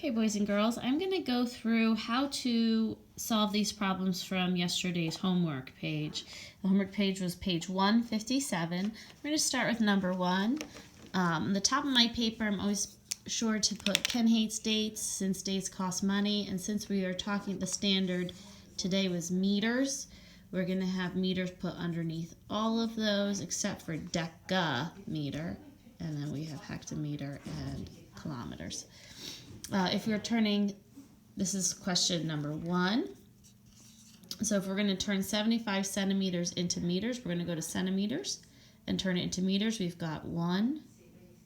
Okay, boys and girls, I'm going to go through how to solve these problems from yesterday's homework page. The homework page was page 157. We're going to start with number 1. On the top of my paper, I'm always sure to put Ken hates dates, since dates cost money, and since we are talking the standard today was meters, we're going to have meters put underneath all of those except for decameter, and then we have hectometer and kilometers. If we're turning, this is question number 1. So if we're going to turn 75 centimeters into meters, we're going to go to centimeters and turn it into meters. We've got 1,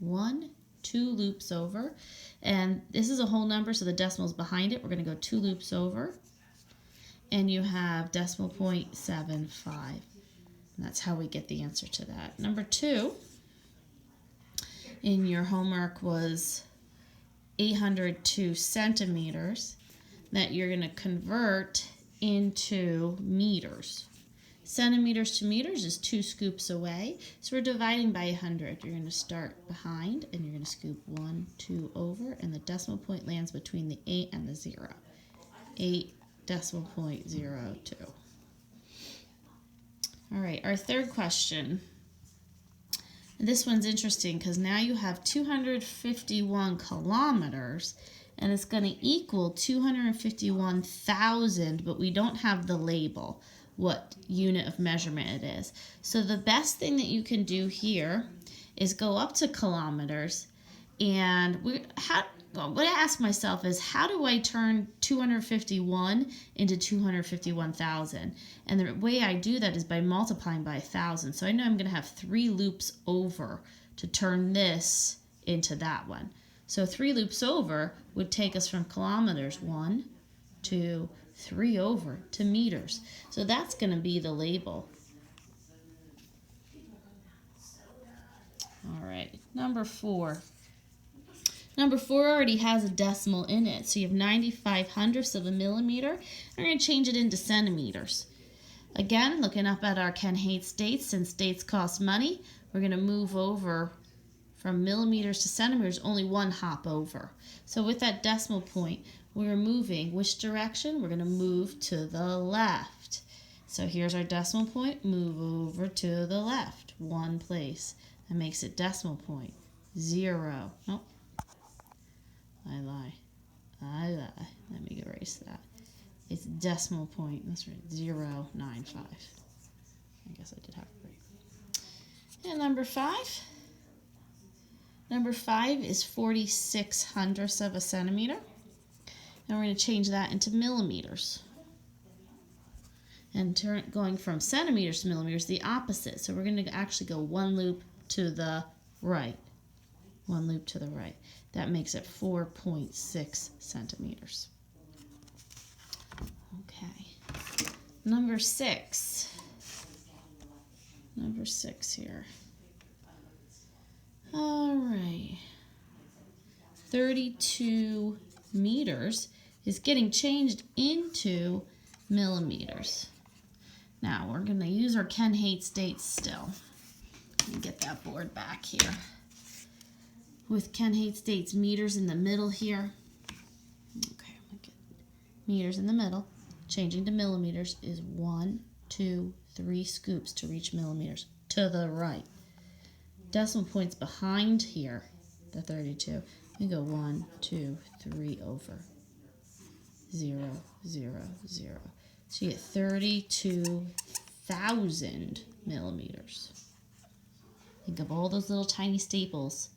2 loops over. And this is a whole number, so the decimal's behind it. We're going to go 2 loops over. And you have decimal point 75. And that's how we get the answer to that. Number 2 in your homework was 802 centimeters that you're going to convert into meters. Centimeters to meters is 2 scoops away, so we're dividing by 100. You're going to start behind and you're going to scoop 1, 2 over, and the decimal point lands between the 8 and the 0. 8.02. All right, our third question. This one's interesting because now you have 251 kilometers and it's going to equal 251,000, but we don't have the label, what unit of measurement it is. So the best thing that you can do here is go up to kilometers, and what I ask myself is, how do I turn 251 into 251,000? And the way I do that is by multiplying by 1,000. So I know I'm going to have 3 loops over to turn this into that one. So 3 loops over would take us from kilometers, 1, 2, 3 over to meters. So that's going to be the label. All right, number 4. Number 4 already has a decimal in it, so you have 95 hundredths of a millimeter. We're going to change it into centimeters. Again, looking up at our Ken hates dates, since dates cost money, we're going to move over from millimeters to centimeters, only 1 hop over. So with that decimal point, we're moving which direction? We're going to move to the left. So here's our decimal point, move over to the left, 1 place. That makes it decimal point, 0. Nope. I lie. Let me erase that. It's decimal point. That's right. 0.095. I guess I did have it right. And number 5. Number 5 is 46 hundredths of a centimeter. And we're going to change that into millimeters. And going from centimeters to millimeters, the opposite. So we're going to actually go 1 loop to the right. 1 loop to the right. That makes it 4.6 centimeters. Okay. Number 6. Number 6 here. All right. 32 meters is getting changed into millimeters. Now we're going to use our Ken hates dates still. Let me get that board back here. With Ken hates dates, meters in the middle here. Okay, I'm going to get meters in the middle. Changing to millimeters is 1, 2, 3 scoops to reach millimeters to the right. Decimal points behind here, the 32. We go 1, 2, 3 over. 0, 0, 0. So you get 32,000 millimeters. Think of all those little tiny staples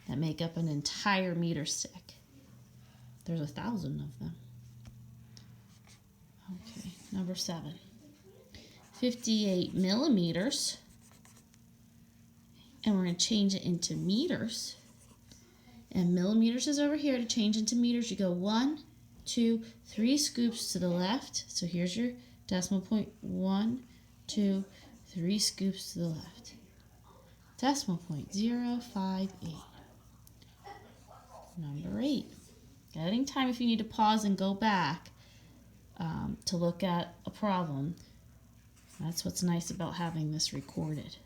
that make up an entire meter stick. There's 1,000 of them. Okay, number 7. 58 millimeters. And we're going to change it into meters. And millimeters is over here. To change into meters, you go 1, 2, 3 scoops to the left. So here's your decimal point. 1, 2, 3 scoops to the left. Decimal point, 0.058. Number 8. Getting time if you need to pause and go back to look at a problem. That's what's nice about having this recorded.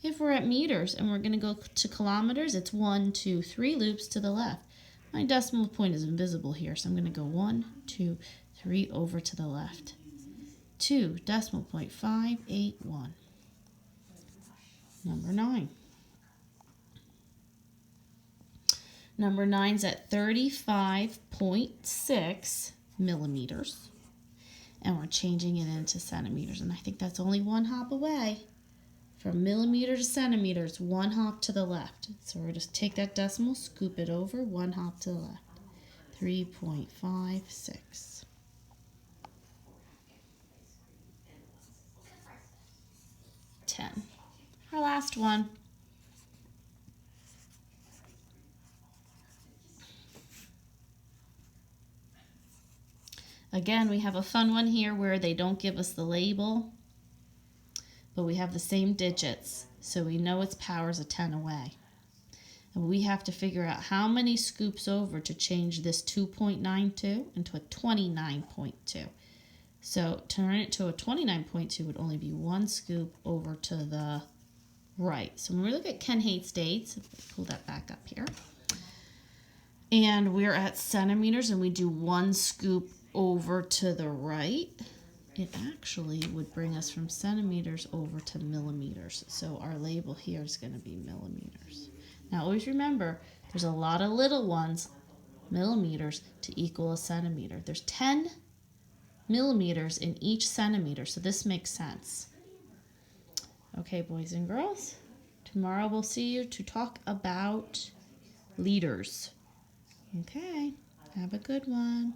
If we're at meters and we're going to go to kilometers, it's 1, 2, 3 loops to the left. My decimal point is invisible here, so I'm going to go 1, 2, 3 over to the left. 2, decimal point, 5, 8, 1. Number 9. Number 9's at 35.6 millimeters. And we're changing it into centimeters. And I think that's only one hop away. From millimeter to centimeters, one hop to the left. So we're just take that decimal, scoop it over, one hop to the left. 3.56. 10. Our last one. Again, we have a fun one here where they don't give us the label, but we have the same digits, so we know its power is a 10 away. And we have to figure out how many scoops over to change this 2.92 into a 29.2. So to turn it to a 29.2 would only be one scoop over to the right. So when we look at Ken Hates Dates, pull that back up here, and we're at centimeters and we do one scoop over to the right, it actually would bring us from centimeters over to millimeters. So our label here is going to be millimeters. Now always remember, there's a lot of little ones, millimeters to equal a centimeter. There's 10 millimeters in each centimeter, so this makes sense. Okay, boys and girls, tomorrow we'll see you to talk about liters. Okay, have a good one.